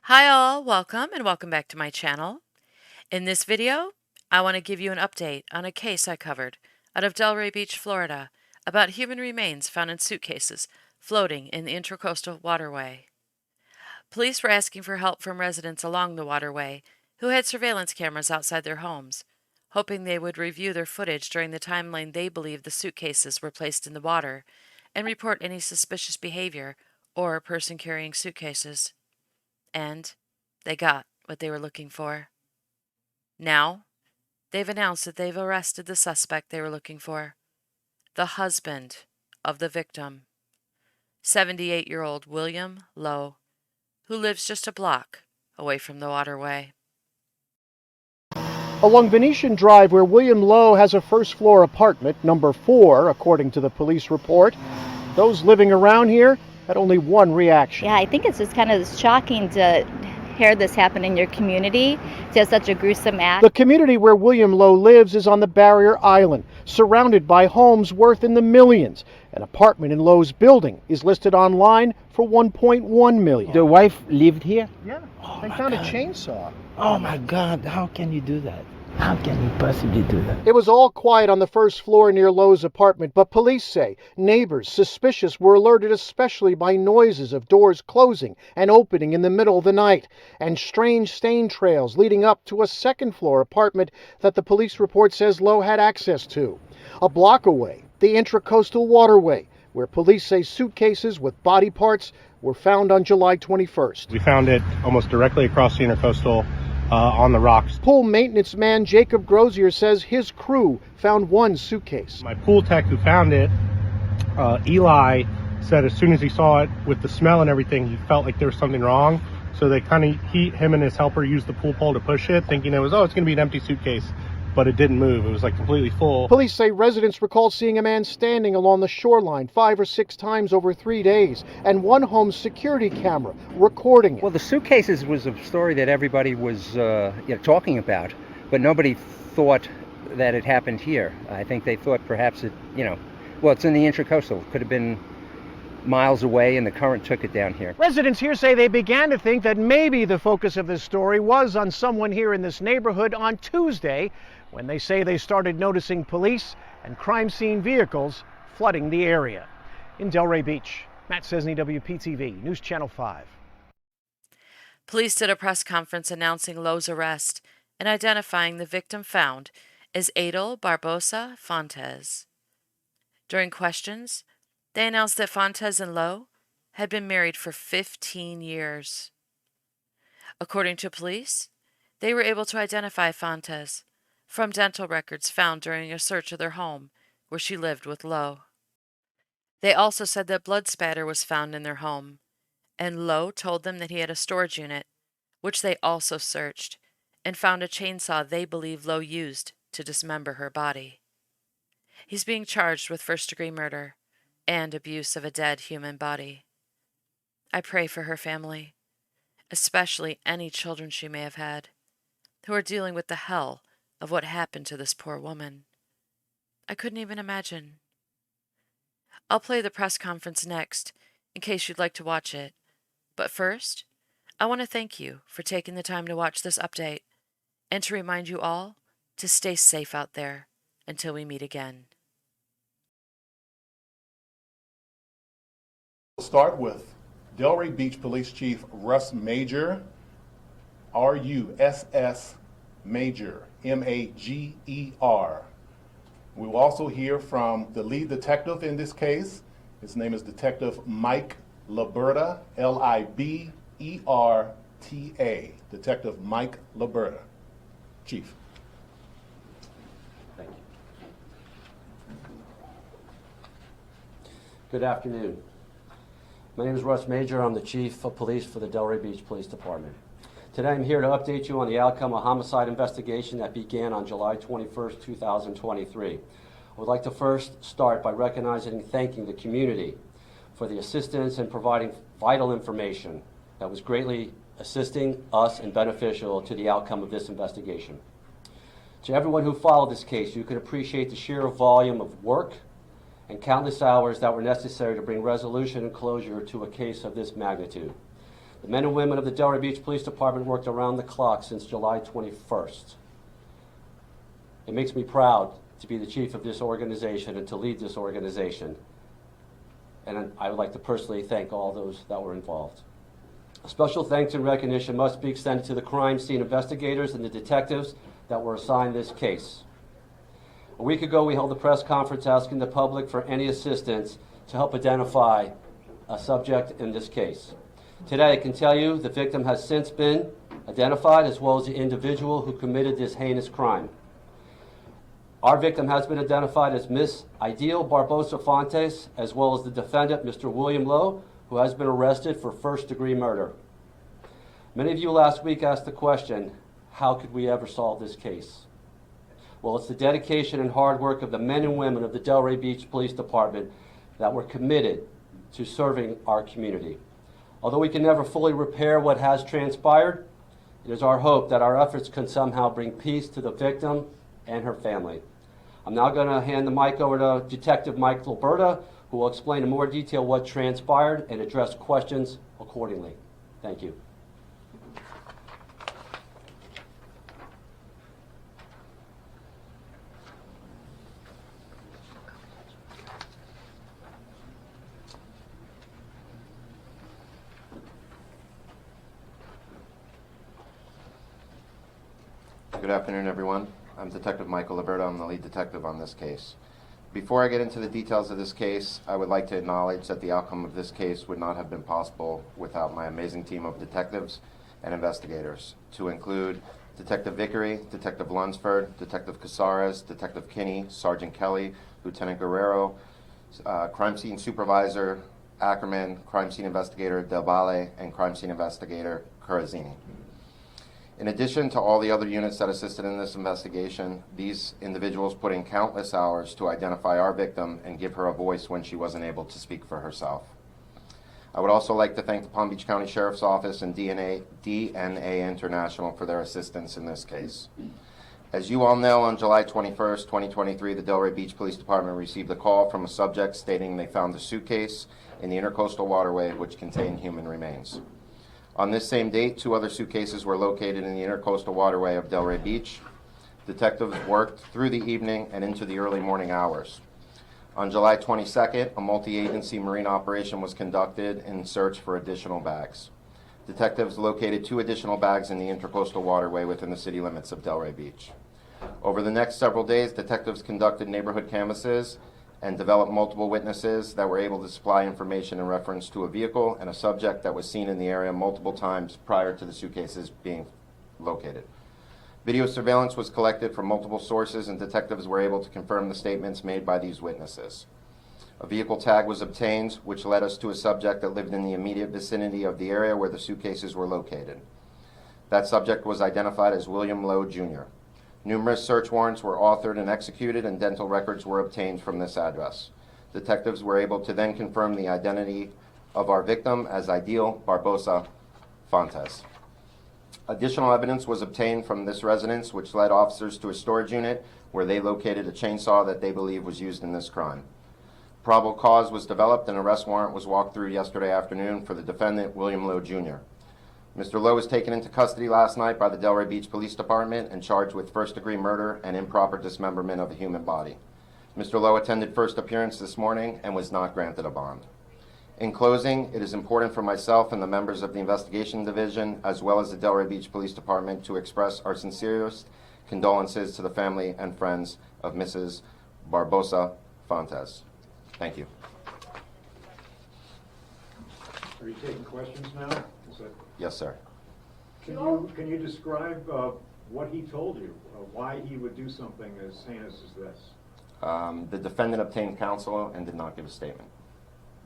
Hi all, welcome back to my channel. In this video, I want to give you an update on a case I covered out of Delray Beach, Florida, about human remains found in suitcases floating in the Intracoastal Waterway. Police were asking for help from residents along the waterway who had surveillance cameras outside their homes, hoping they would review their footage during the timeline they believed the suitcases were placed in the water and report any suspicious behavior or a person carrying suitcases. And they got what they were looking for. Now, they've announced that they've arrested the suspect they were looking for, the husband of the victim, 78-year-old William Lowe, who lives just a block away from the waterway. Along Venetian Drive, where William Lowe has a first-floor apartment, number 4, according to the police report, those living around here had only one reaction. Yeah, I think it's just kind of shocking to hear this happen in your community. Just such a gruesome act. The community where William Lowe lives is on the Barrier Island, surrounded by homes worth in the millions. An apartment in Lowe's building is listed online for $1.1 million. The wife lived here? Yeah, Oh they my found God. a chainsaw. Oh my God, how can you do that? How can you possibly do that? It was all quiet on the first floor near Lowe's apartment, but police say neighbors suspicious were alerted especially by noises of doors closing and opening in the middle of the night, and strange stain trails leading up to a second-floor apartment that the police report says Lowe had access to. A block away, the Intracoastal Waterway, where police say suitcases with body parts were found on July 21st. We found it almost directly across the Intercoastal on the rocks. Pool maintenance man Jacob Grozier says his crew found one suitcase. My pool tech who found it, Eli, said as soon as he saw it with the smell and everything, he felt like there was something wrong. So they him and his helper used the pool pole to push it, thinking it's going to be an empty suitcase. But it didn't move. It was like completely full. Police say residents recall seeing a man standing along the shoreline 5 or 6 times over 3 days, and one home's security camera recording it. Well, the suitcases was a story that everybody was talking about, but nobody thought that it happened here. I think they thought perhaps it's in the Intracoastal. Could have been miles away and the current took it down here. Residents here say they began to think that maybe the focus of this story was on someone here in this neighborhood on Tuesday, when they say they started noticing police and crime scene vehicles flooding the area. In Delray Beach, Matt Cesny, WPTV, News Channel 5. Police did a press conference announcing Lowe's arrest and identifying the victim found as Adel Barbosa Fontes. During questions, they announced that Fontes and Lowe had been married for 15 years. According to police, they were able to identify Fontes from dental records found during a search of their home where she lived with Lowe. They also said that blood spatter was found in their home, and Lowe told them that he had a storage unit, which they also searched, and found a chainsaw they believe Lowe used to dismember her body. He's being charged with first-degree murder and abuse of a dead human body. I pray for her family, especially any children she may have had, who are dealing with the hell of what happened to this poor woman. I couldn't even imagine. I'll play the press conference next, in case you'd like to watch it. But first, I want to thank you for taking the time to watch this update, and to remind you all to stay safe out there until we meet again. We'll start with Delray Beach Police Chief Russ Major, R-U-S-S Major, M-A-G-E-R. We will also hear from the lead detective in this case. His name is Detective Mike Liberta, L-I-B-E-R-T-A. Detective Mike Liberta. Chief. Thank you. Good afternoon. My name is Russ Major. I'm the Chief of Police for the Delray Beach Police Department. Today I'm here to update you on the outcome of a homicide investigation that began on July 21st, 2023. I would like to first start by recognizing and thanking the community for the assistance in providing vital information that was greatly assisting us and beneficial to the outcome of this investigation. To everyone who followed this case, you can appreciate the sheer volume of work and countless hours that were necessary to bring resolution and closure to a case of this magnitude. The men and women of the Delray Beach Police Department worked around the clock since July 21st. It makes me proud to be the chief of this organization and to lead this organization. And I would like to personally thank all those that were involved. A special thanks and recognition must be extended to the crime scene investigators and the detectives that were assigned this case. A week ago, we held a press conference asking the public for any assistance to help identify a subject in this case. Today, I can tell you the victim has since been identified, as well as the individual who committed this heinous crime. Our victim has been identified as Miss Ideal Barbosa Fontes, as well as the defendant, Mr. William Lowe, who has been arrested for first-degree murder. Many of you last week asked the question, how could we ever solve this case? Well, it's the dedication and hard work of the men and women of the Delray Beach Police Department that were committed to serving our community. Although we can never fully repair what has transpired, it is our hope that our efforts can somehow bring peace to the victim and her family. I'm now going to hand the mic over to Detective Mike Alberto, who will explain in more detail what transpired and address questions accordingly. Thank you. Good afternoon, everyone. I'm Detective Michael Alberto. I'm the lead detective on this case. Before I get into the details of this case, I would like to acknowledge that the outcome of this case would not have been possible without my amazing team of detectives and investigators, to include Detective Vickery, Detective Lunsford, Detective Casares, Detective Kinney, Sergeant Kelly, Lieutenant Guerrero, Crime Scene Supervisor Ackerman, Crime Scene Investigator Del Valle, and Crime Scene Investigator Corazzini. In addition to all the other units that assisted in this investigation, these individuals put in countless hours to identify our victim and give her a voice when she wasn't able to speak for herself. I would also like to thank the Palm Beach County Sheriff's Office and DNA International for their assistance in this case. As you all know, on July 21st, 2023, the Delray Beach Police Department received a call from a subject stating they found a suitcase in the Intercoastal Waterway which contained human remains. On this same date, 2 other suitcases were located in the Intercoastal Waterway of Delray Beach. Detectives worked through the evening and into the early morning hours. On July 22nd, a multi-agency marine operation was conducted in search for additional bags. Detectives located 2 additional bags in the Intercoastal Waterway within the city limits of Delray Beach. Over the next several days, detectives conducted neighborhood canvasses and developed multiple witnesses that were able to supply information in reference to a vehicle and a subject that was seen in the area multiple times prior to the suitcases being located. Video surveillance was collected from multiple sources, and detectives were able to confirm the statements made by these witnesses. A vehicle tag was obtained, which led us to a subject that lived in the immediate vicinity of the area where the suitcases were located. That subject was identified as William Lowe, Jr. Numerous search warrants were authored and executed, and dental records were obtained from this address. Detectives were able to then confirm the identity of our victim as Ideal Barbosa Fontes. Additional evidence was obtained from this residence, which led officers to a storage unit where they located a chainsaw that they believe was used in this crime. Probable cause was developed, and an arrest warrant was walked through yesterday afternoon for the defendant, William Lowe, Jr. Mr. Lowe was taken into custody last night by the Delray Beach Police Department and charged with first-degree murder and improper dismemberment of a human body. Mr. Lowe attended first appearance this morning and was not granted a bond. In closing, it is important for myself and the members of the Investigation Division, as well as the Delray Beach Police Department, to express our sincerest condolences to the family and friends of Mrs. Barbosa Fontes. Thank you. Are you taking questions now? Yes, sir. Can you describe what he told you, why he would do something as heinous as this? The defendant obtained counsel and did not give a statement.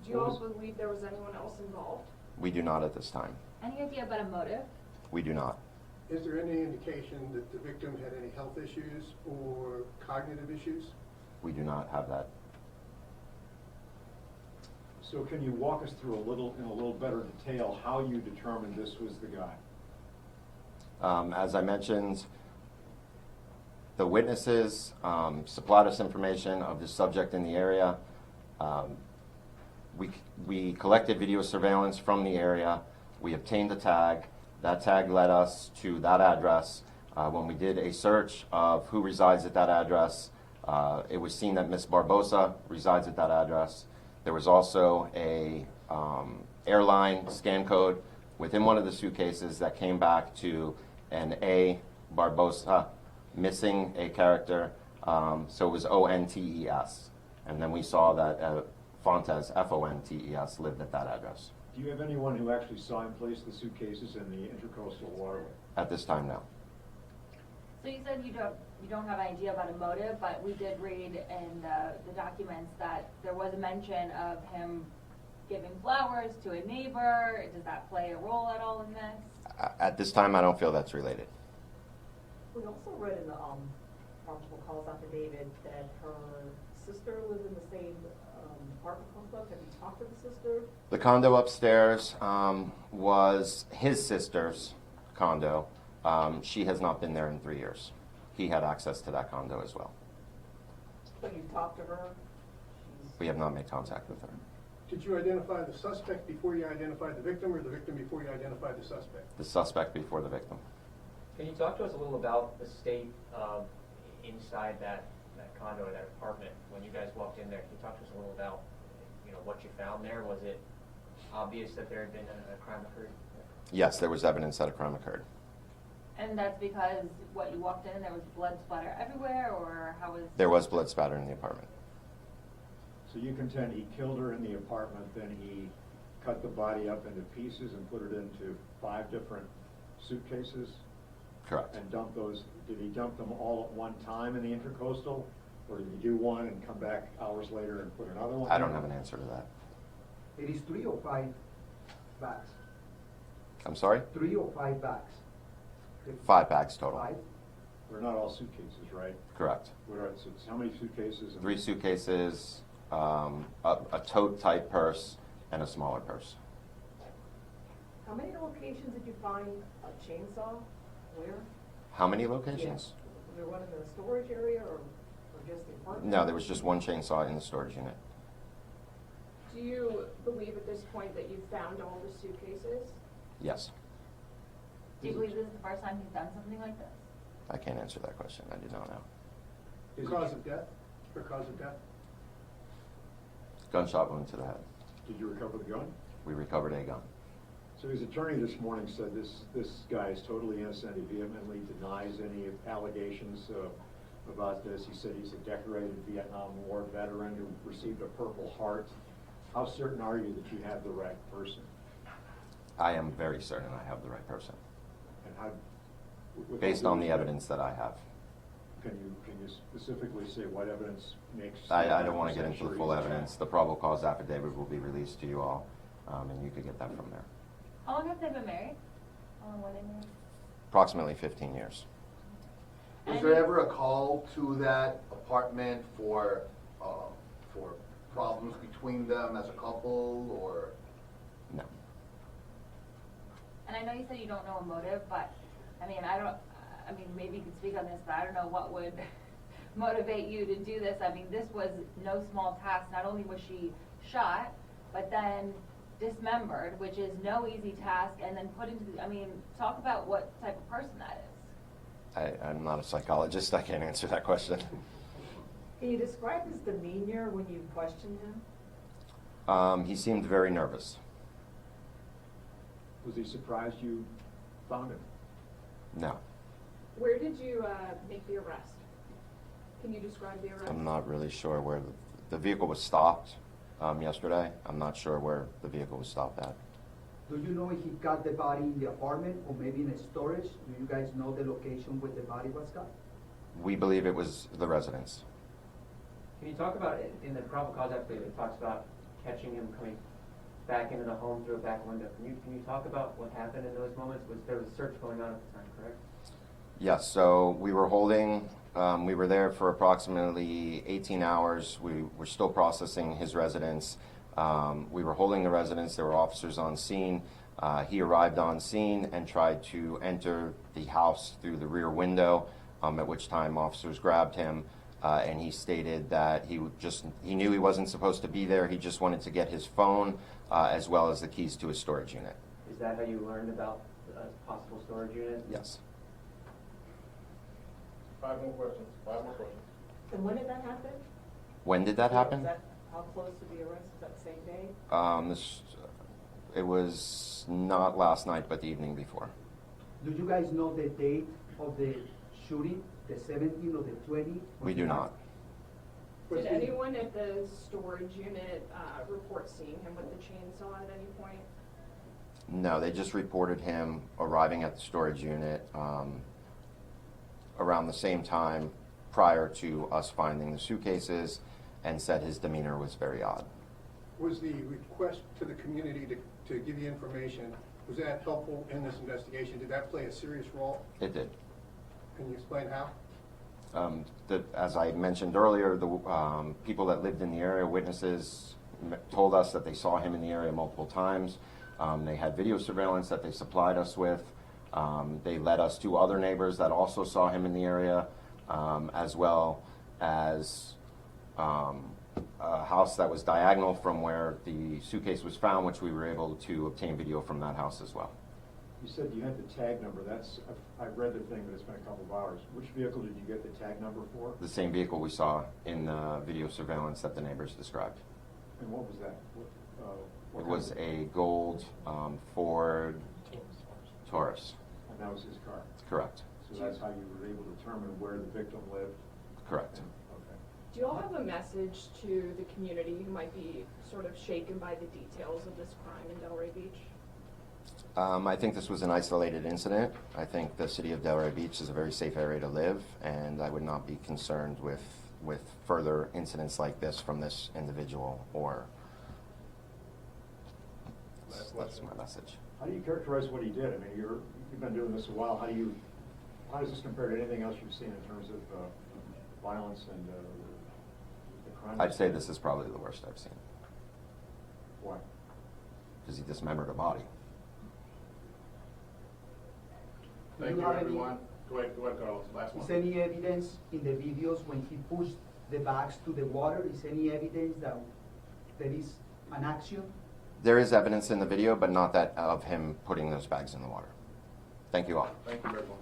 Do you all believe there was anyone else involved? We do not at this time. Any idea about a motive? We do not. Is there any indication that the victim had any health issues or cognitive issues? We do not have that. So can you walk us through in a little better detail how you determined this was the guy? As I mentioned, the witnesses supplied us information of the subject in the area. We collected video surveillance from the area. We obtained a tag. That tag led us to that address. When we did a search of who resides at that address, it was seen that Ms. Barbosa resides at that address. There was also a airline scan code within one of the suitcases that came back to an A. Barbosa, missing a character, so it was Ontes. And then we saw that Fontes, Fontes, lived at that address. Do you have anyone who actually saw him place the suitcases in the intercoastal waterway? At this time, no. So you said you don't have an idea about a motive, but we did read in the documents that there was a mention of him giving flowers to a neighbor. Does that play a role at all in this? At this time, I don't feel that's related. We also read in the probable cause affidavit that her sister lived in the same apartment complex. Have you talked to the sister? The condo upstairs was his sister's condo. She has not been there in 3 years. He had access to that condo as well. But you talked to her? We have not made contact with her. Did you identify the suspect before you identified the victim, or the victim before you identified the suspect? The suspect before the victim. Can you talk to us a little about the state inside that condo or that apartment when you guys walked in there? Can you talk to us a little about what you found there? Was it obvious that there had been a crime occurred? Yes, there was evidence that a crime occurred. And that's because what you walked in and there was blood splatter everywhere, or how was? There was blood spatter in the apartment. So you contend he killed her in the apartment, then he cut the body up into pieces and put it into 5 different suitcases? Correct. And dump those, did he dump them all at one time in the intercoastal? Or did he do one and come back hours later and put another one? I don't have an answer to that. It is 3 or 5 bags. I'm sorry? 3 or 5 bags. 5 bags total. 5? They're not all suitcases, right? Correct. What are, so how many suitcases? 3 suitcases, a tote type purse, and a smaller purse. How many locations did you find a chainsaw? Where? How many locations? Yeah. Was there one in the storage area or just the apartment? No, there was just one chainsaw in the storage unit. Do you believe at this point that you found all the suitcases? Yes. Do you believe this is the first time he's done something like this? I can't answer that question. I do not know. Cause of death? For cause of death? Gunshot wound to the head. Did you recover the gun? We recovered a gun. So his attorney this morning said this guy is totally innocent. He vehemently denies any allegations about this. He said he's a decorated Vietnam War veteran who received a Purple Heart. How certain are you that you have the right person? I am very certain I have the right person. And how? Based on the evidence that I have. Can you specifically say what evidence makes? I don't want to get into the full evidence. The probable cause affidavit will be released to you all, and you could get that from there. How long have they been married? How long were they married? Approximately 15 years. Was there ever a call to that apartment for problems between them as a couple, or? No. And I know you said you don't know a motive, but I mean, maybe you could speak on this, but I don't know what would motivate you to do this. I mean, this was no small task. Not only was she shot, but then dismembered, which is no easy task, and then put into talk about what type of person that is. I'm not a psychologist. I can't answer that question. Can you describe his demeanor when you questioned him? He seemed very nervous. Was he surprised you found him? No. Where did you make the arrest? Can you describe the arrest? I'm not really sure where the vehicle was stopped yesterday. I'm not sure where the vehicle was stopped at. Do you know if he got the body in the apartment or maybe in a storage? Do you guys know the location where the body was got? We believe it was the residence. Can you talk about it in the probable cause affidavit? It talks about catching him coming back into the home through a back window. Can you talk about what happened in those moments? There was a search going on at the time, correct? Yes. So we were holding. We were there for approximately 18 hours. We were still processing his residence. We were holding the residence. There were officers on scene. He arrived on scene and tried to enter the house through the rear window, at which time officers grabbed him, and he stated that he knew he wasn't supposed to be there. He just wanted to get his phone as well as the keys to his storage unit. Is that how you learned about a possible storage unit? Yes. 5 more questions. 5 more questions. And when did that happen? When did that Was happen? that how close to the arrest? Was that the same day? It was not last night, but the evening before. Do you guys know the date of the shooting, the 17th or the 20th? We do not. Did anyone at the storage unit report seeing him with the chainsaw at any point? No, they just reported him arriving at the storage unit around the same time prior to us finding the suitcases, and said his demeanor was very odd. Was the request to the community to give you information, was that helpful in this investigation? Did that play a serious role? It did. Can you explain how? As I mentioned earlier, the people that lived in the area, witnesses, told us that they saw him in the area multiple times. They had video surveillance that they supplied us with. They led us to other neighbors that also saw him in the area, as well as a house that was diagonal from where the suitcase was found, which we were able to obtain video from that house as well. You said you had the tag number. I've read the thing, but it's been a couple of hours. Which vehicle did you get the tag number for? The same vehicle we saw in the video surveillance that the neighbors described. And what was that? It was a gold Ford Taurus. And that was his car? Correct. So that's how you were able to determine where the victim lived? Correct. Do you all have a message to the community who might be sort of shaken by the details of this crime in Delray Beach? I think this was an isolated incident. I think the city of Delray Beach is a very safe area to live, and I would not be concerned with further incidents like this from this individual. Or that's my message. How do you characterize what he did? I mean, you've been doing this a while. How does this compare to anything else you've seen in terms of violence and the crime? I'd say this is probably the worst I've seen. Why? Because he dismembered a body. Thank you, everyone. Go ahead, Carlos. Last one. Is any evidence in the videos when he pushed the bags to the water? Is any evidence that there is an action? There is evidence in the video, but not that of him putting those bags in the water. Thank you all. Thank you, everyone.